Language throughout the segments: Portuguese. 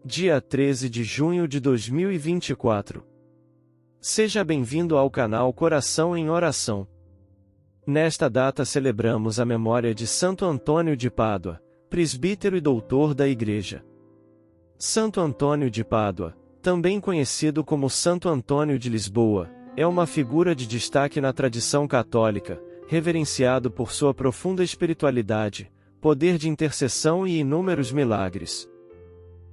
dia 13 de junho de 2024. Seja bem-vindo ao canal Coração em Oração. Nesta data celebramos a memória de Santo Antônio de Pádua, presbítero e doutor da Igreja. Santo Antônio de Pádua, também conhecido como Santo Antônio de Lisboa, é uma figura de destaque na tradição católica, reverenciado por sua profunda espiritualidade, poder de intercessão e inúmeros milagres.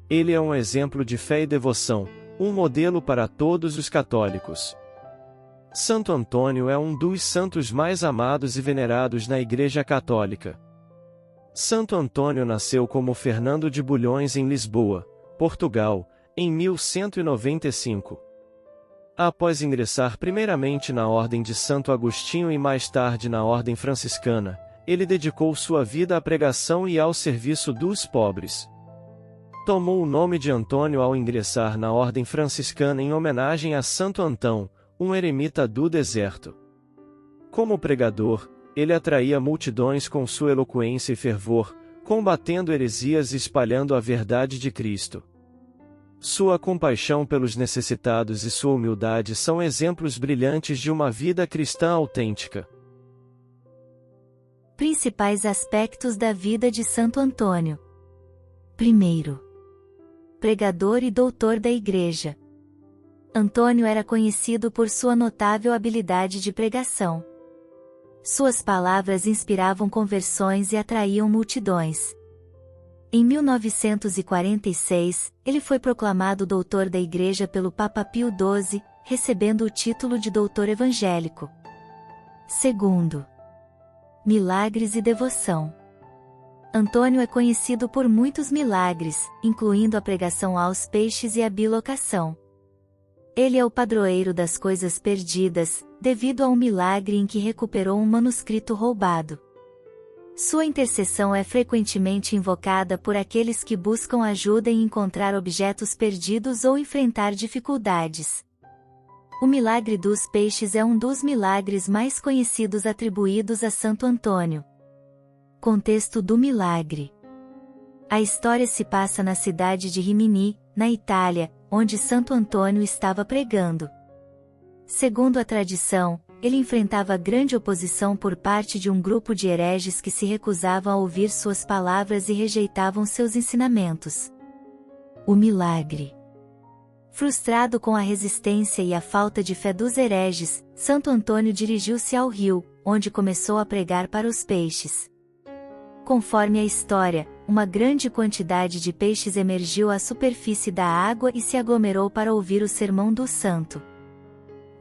Ele é um exemplo de fé e devoção, um modelo para todos os católicos. Santo Antônio é um dos santos mais amados e venerados na Igreja Católica. Santo Antônio nasceu como Fernando de Bulhões em Lisboa, Portugal, em 1195. Após ingressar primeiramente na Ordem de Santo Agostinho e mais tarde na Ordem Franciscana, ele dedicou sua vida à pregação e ao serviço dos pobres. Tomou o nome de Antônio ao ingressar na Ordem Franciscana em homenagem a Santo Antão, um eremita do deserto. Como pregador, ele atraía multidões com sua eloquência e fervor, combatendo heresias e espalhando a verdade de Cristo. Sua compaixão pelos necessitados e sua humildade são exemplos brilhantes de uma vida cristã autêntica. Principais aspectos da vida de Santo Antônio. Primeiro, pregador e doutor da Igreja. Antônio era conhecido por sua notável habilidade de pregação. Suas palavras inspiravam conversões e atraíam multidões. Em 1946, ele foi proclamado doutor da Igreja pelo Papa Pio XII, recebendo o título de doutor evangélico. Segundo, milagres e devoção. Antônio é conhecido por muitos milagres, incluindo a pregação aos peixes e a bilocação. Ele é o padroeiro das coisas perdidas, devido a um milagre em que recuperou um manuscrito roubado. Sua intercessão é frequentemente invocada por aqueles que buscam ajuda em encontrar objetos perdidos ou enfrentar dificuldades. O milagre dos peixes é um dos milagres mais conhecidos atribuídos a Santo Antônio. Contexto do milagre. A história se passa na cidade de Rimini, na Itália, onde Santo Antônio estava pregando. Segundo a tradição, ele enfrentava grande oposição por parte de um grupo de hereges que se recusavam a ouvir suas palavras e rejeitavam seus ensinamentos. O milagre. Frustrado com a resistência e a falta de fé dos hereges, Santo Antônio dirigiu-se ao rio, onde começou a pregar para os peixes. Conforme a história, uma grande quantidade de peixes emergiu à superfície da água e se aglomerou para ouvir o sermão do santo.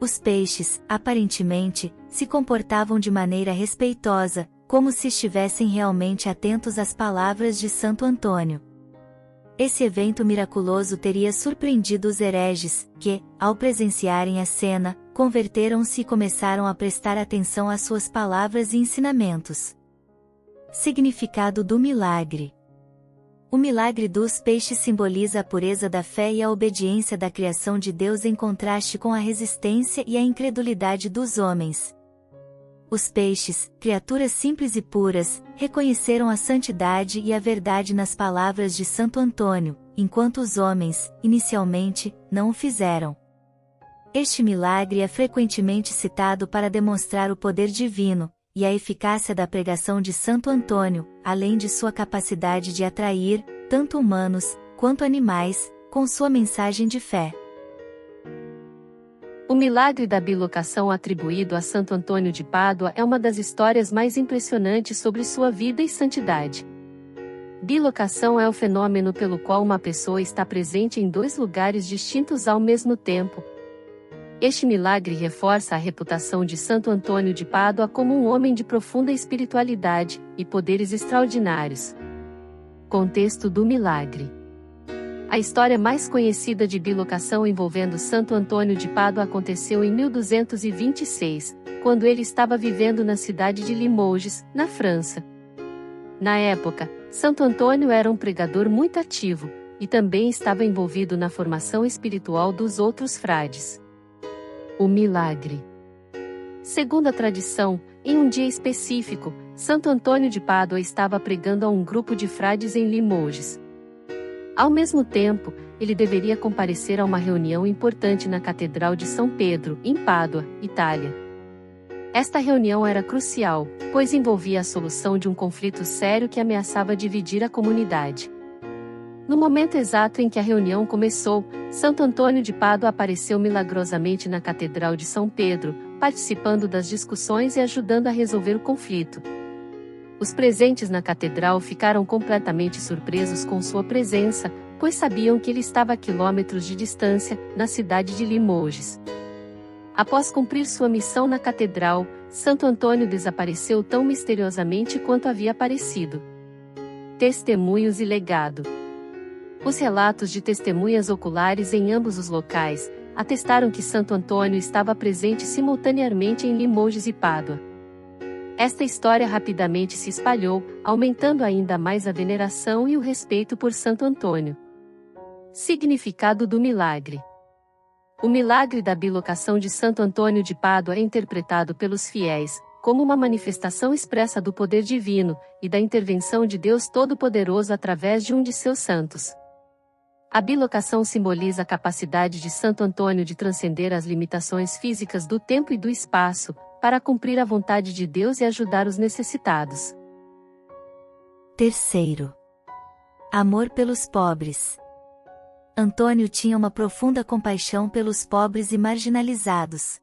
Os peixes, aparentemente, se comportavam de maneira respeitosa, como se estivessem realmente atentos às palavras de Santo Antônio. Esse evento miraculoso teria surpreendido os hereges, que, ao presenciarem a cena, converteram-se e começaram a prestar atenção às suas palavras e ensinamentos. Significado do milagre. O milagre dos peixes simboliza a pureza da fé e a obediência da criação de Deus em contraste com a resistência e a incredulidade dos homens. Os peixes, criaturas simples e puras, reconheceram a santidade e a verdade nas palavras de Santo Antônio, enquanto os homens, inicialmente, não o fizeram. Este milagre é frequentemente citado para demonstrar o poder divino e a eficácia da pregação de Santo Antônio, além de sua capacidade de atrair, tanto humanos, quanto animais, com sua mensagem de fé. O milagre da bilocação atribuído a Santo Antônio de Pádua é uma das histórias mais impressionantes sobre sua vida e santidade. Bilocação é o fenômeno pelo qual uma pessoa está presente em dois lugares distintos ao mesmo tempo. Este milagre reforça a reputação de Santo Antônio de Pádua como um homem de profunda espiritualidade e poderes extraordinários. Contexto do milagre. A história mais conhecida de bilocação envolvendo Santo Antônio de Pádua aconteceu em 1226, quando ele estava vivendo na cidade de Limoges, na França. Na época, Santo Antônio era um pregador muito ativo, e também estava envolvido na formação espiritual dos outros frades. O milagre. Segundo a tradição, em um dia específico, Santo Antônio de Pádua estava pregando a um grupo de frades em Limoges. Ao mesmo tempo, ele deveria comparecer a uma reunião importante na Catedral de São Pedro, em Pádua, Itália. Esta reunião era crucial, pois envolvia a solução de um conflito sério que ameaçava dividir a comunidade. No momento exato em que a reunião começou, Santo Antônio de Pádua apareceu milagrosamente na Catedral de São Pedro, participando das discussões e ajudando a resolver o conflito. Os presentes na catedral ficaram completamente surpresos com sua presença, pois sabiam que ele estava a quilômetros de distância, na cidade de Limoges. Após cumprir sua missão na catedral, Santo Antônio desapareceu tão misteriosamente quanto havia aparecido. Testemunhos e legado. Os relatos de testemunhas oculares em ambos os locais atestaram que Santo Antônio estava presente simultaneamente em Limoges e Pádua. Esta história rapidamente se espalhou, aumentando ainda mais a veneração e o respeito por Santo Antônio. Significado do milagre. O milagre da bilocação de Santo Antônio de Pádua é interpretado pelos fiéis como uma manifestação expressa do poder divino e da intervenção de Deus Todo-Poderoso através de um de seus santos. A bilocação simboliza a capacidade de Santo Antônio de transcender as limitações físicas do tempo e do espaço, para cumprir a vontade de Deus e ajudar os necessitados. Terceiro. Amor pelos pobres. Antônio tinha uma profunda compaixão pelos pobres e marginalizados.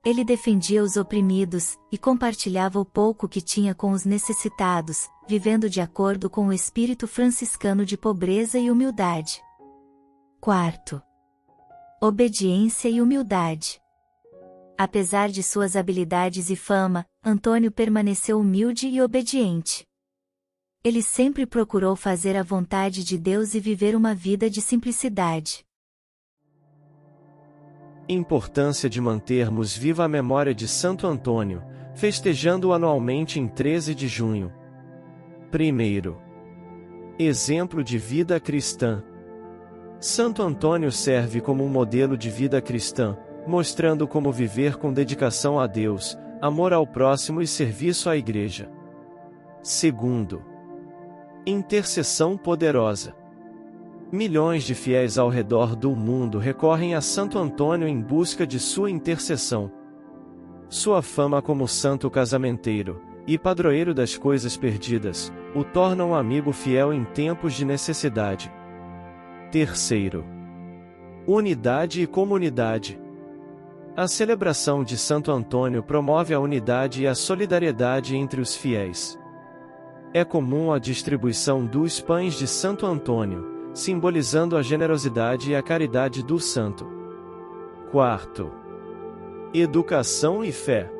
Ele defendia os oprimidos, e compartilhava o pouco que tinha com os necessitados, vivendo de acordo com o espírito franciscano de pobreza e humildade. Quarto. Obediência e humildade. Apesar de suas habilidades e fama, Antônio permaneceu humilde e obediente. Ele sempre procurou fazer a vontade de Deus e viver uma vida de simplicidade. Importância de mantermos viva a memória de Santo Antônio, festejando-o anualmente em 13 de junho. Primeiro. Exemplo de vida cristã. Santo Antônio serve como um modelo de vida cristã, mostrando como viver com dedicação a Deus, amor ao próximo e serviço à Igreja. Segundo. Intercessão poderosa. Milhões de fiéis ao redor do mundo recorrem a Santo Antônio em busca de sua intercessão. Sua fama como santo casamenteiro e padroeiro das coisas perdidas o torna um amigo fiel em tempos de necessidade. Terceiro. Unidade e comunidade. A celebração de Santo Antônio promove a unidade e a solidariedade entre os fiéis. É comum a distribuição dos pães de Santo Antônio, simbolizando a generosidade e a caridade do santo. Quarto. Educação e fé.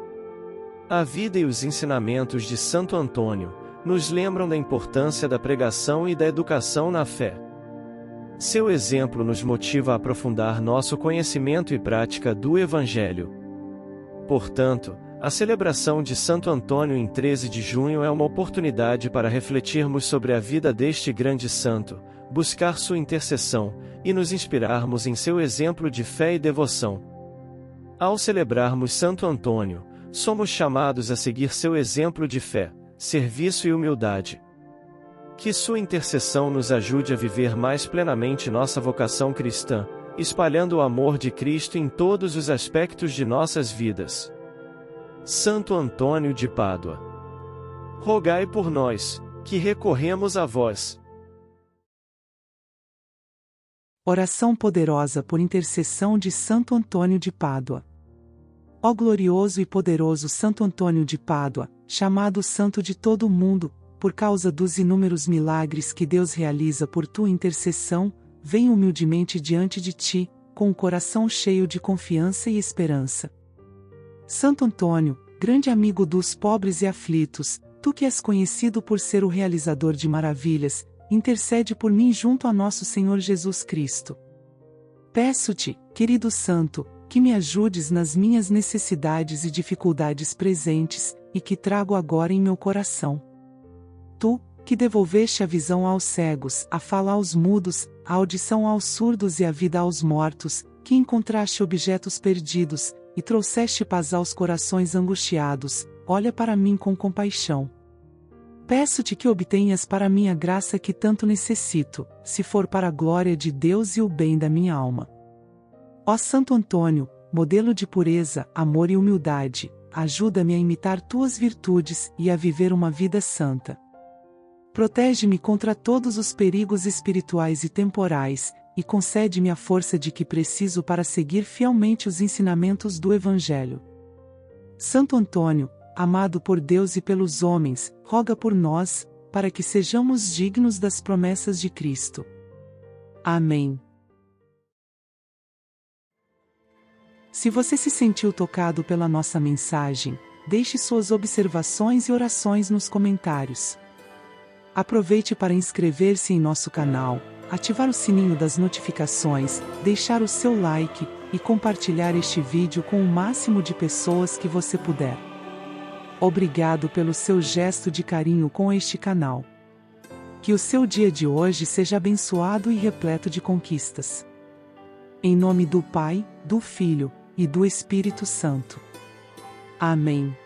A vida e os ensinamentos de Santo Antônio nos lembram da importância da pregação e da educação na fé. Seu exemplo nos motiva a aprofundar nosso conhecimento e prática do Evangelho. Portanto, a celebração de Santo Antônio em 13 de junho é uma oportunidade para refletirmos sobre a vida deste grande santo, buscar sua intercessão, e nos inspirarmos em seu exemplo de fé e devoção. Ao celebrarmos Santo Antônio, somos chamados a seguir seu exemplo de fé, serviço e humildade. Que sua intercessão nos ajude a viver mais plenamente nossa vocação cristã, espalhando o amor de Cristo em todos os aspectos de nossas vidas. Santo Antônio de Pádua. Rogai por nós, que recorremos a vós. Oração poderosa por intercessão de Santo Antônio de Pádua. Ó glorioso e poderoso Santo Antônio de Pádua, chamado Santo de todo o mundo, por causa dos inúmeros milagres que Deus realiza por tua intercessão, venho humildemente diante de ti, com o coração cheio de confiança e esperança. Santo Antônio, grande amigo dos pobres e aflitos, tu que és conhecido por ser o realizador de maravilhas, intercede por mim junto a nosso Senhor Jesus Cristo. Peço-te, querido Santo, que me ajudes nas minhas necessidades e dificuldades presentes, e que trago agora em meu coração. Tu, que devolveste a visão aos cegos, a fala aos mudos, a audição aos surdos e a vida aos mortos, que encontraste objetos perdidos, e trouxeste paz aos corações angustiados, olha para mim com compaixão. Peço-te que obtenhas para mim a graça que tanto necessito, se for para a glória de Deus e o bem da minha alma. Ó Santo Antônio, modelo de pureza, amor e humildade, ajuda-me a imitar tuas virtudes e a viver uma vida santa. Protege-me contra todos os perigos espirituais e temporais, e concede-me a força de que preciso para seguir fielmente os ensinamentos do Evangelho. Santo Antônio, amado por Deus e pelos homens, roga por nós, para que sejamos dignos das promessas de Cristo. Amém. Se você se sentiu tocado pela nossa mensagem, deixe suas observações e orações nos comentários. Aproveite para inscrever-se em nosso canal, ativar o sininho das notificações, deixar o seu like e compartilhar este vídeo com o máximo de pessoas que você puder. Obrigado pelo seu gesto de carinho com este canal. Que o seu dia de hoje seja abençoado e repleto de conquistas. Em nome do Pai, do Filho e do Espírito Santo. Amém.